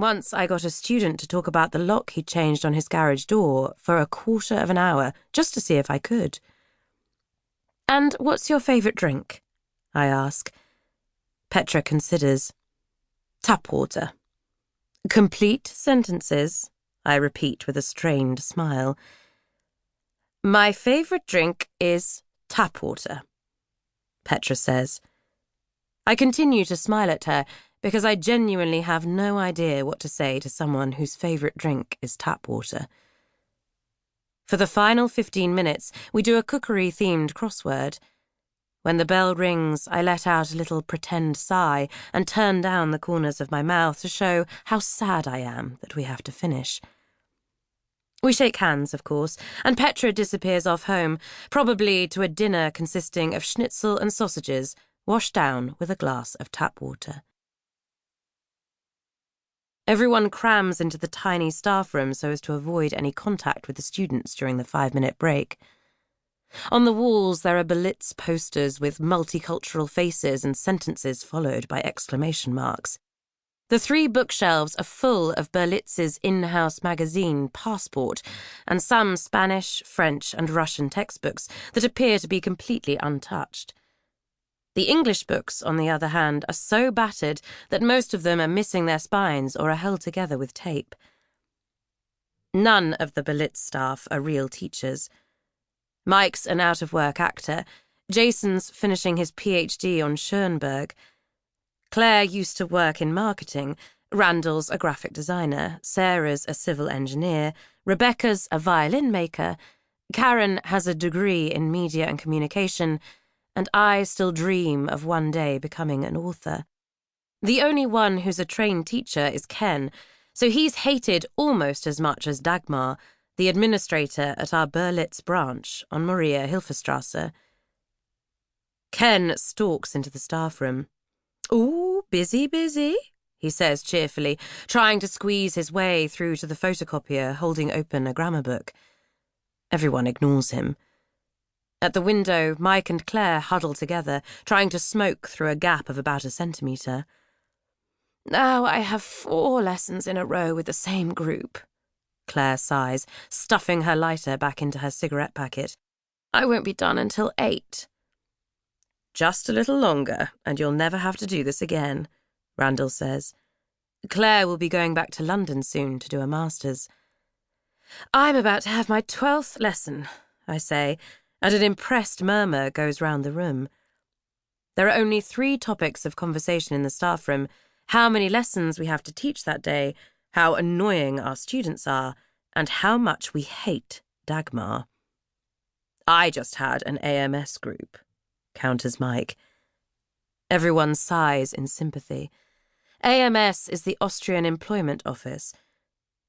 Once I got a student to talk about the lock he'd changed on his garage door for a quarter of an hour, just to see if I could. "And what's your favourite drink?" I ask. Petra considers. "Tap water." "Complete sentences," I repeat with a strained smile. "My favourite drink is tap water," Petra says. I continue to smile at her because I genuinely have no idea what to say to someone whose favourite drink is tap water. For the final 15 minutes, we do a cookery-themed crossword. When the bell rings, I let out a little pretend sigh and turn down the corners of my mouth to show how sad I am that we have to finish. We shake hands, of course, and Petra disappears off home, probably to a dinner consisting of schnitzel and sausages, washed down with a glass of tap water. Everyone crams into the tiny staff room so as to avoid any contact with the students during the 5-minute break. On the walls there are Berlitz posters with multicultural faces and sentences followed by exclamation marks. The 3 bookshelves are full of Berlitz's in-house magazine, Passport, and some Spanish, French, and Russian textbooks that appear to be completely untouched. The English books, on the other hand, are so battered that most of them are missing their spines or are held together with tape. None of the Berlitz staff are real teachers. Mike's an out-of-work actor. Jason's finishing his PhD on Schoenberg. Claire used to work in marketing. Randall's a graphic designer. Sarah's a civil engineer. Rebecca's a violin maker. Karen has a degree in media and communication. And I still dream of one day becoming an author. The only one who's a trained teacher is Ken, so he's hated almost as much as Dagmar, the administrator at our Berlitz branch on Maria Hilferstrasse. Ken stalks into the staff room. "Ooh, busy, busy," he says cheerfully, trying to squeeze his way through to the photocopier, holding open a grammar book. Everyone ignores him. At the window, Mike and Claire huddle together, trying to smoke through a gap of about 1 centimetre. "Now I have 4 lessons in a row with the same group," Claire sighs, stuffing her lighter back into her cigarette packet. "I won't be done until 8. "Just a little longer, and you'll never have to do this again," Randall says. Claire will be going back to London soon to do a master's. "I'm about to have my 12th lesson," I say, and an impressed murmur goes round the room. There are only 3 topics of conversation in the staff room: how many lessons we have to teach that day, how annoying our students are, and how much we hate Dagmar. "I just had an AMS group," counters Mike. Everyone sighs in sympathy. AMS is the Austrian Employment Office.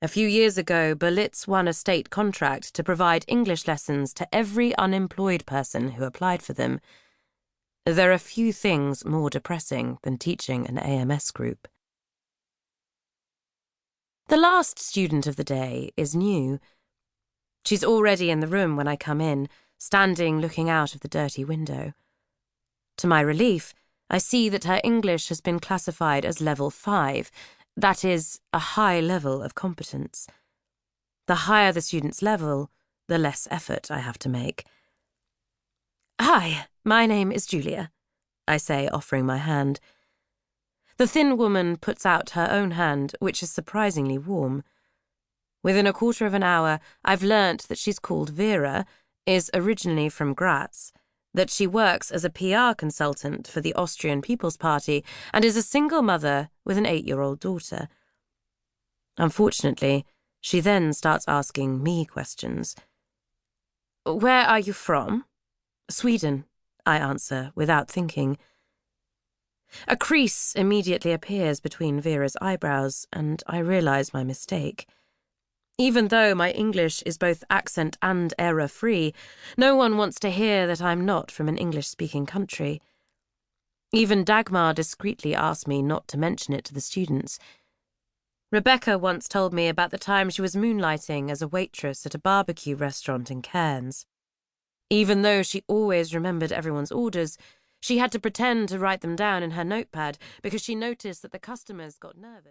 A few years ago, Berlitz won a state contract to provide English lessons to every unemployed person who applied for them. There are few things more depressing than teaching an AMS group. The last student of the day is new. She's already in the room when I come in, standing looking out of the dirty window. To my relief, I see that her English has been classified as level 5, that is, a high level of competence. The higher the student's level, the less effort I have to make. "Hi, my name is Julia," I say, offering my hand. The thin woman puts out her own hand, which is surprisingly warm. Within a quarter of an hour, I've learnt that she's called Vera, is originally from Graz, that she works as a PR consultant for the Austrian People's Party and is a single mother with an 8-year-old daughter. Unfortunately, she then starts asking me questions. "Where are you from?" "Sweden," I answer without thinking. A crease immediately appears between Vera's eyebrows, and I realise my mistake. Even though my English is both accent and error-free, no one wants to hear that I'm not from an English-speaking country. Even Dagmar discreetly asked me not to mention it to the students. Rebecca once told me about the time she was moonlighting as a waitress at a barbecue restaurant in Cairns. Even though she always remembered everyone's orders, she had to pretend to write them down in her notepad because she noticed that the customers got nervous.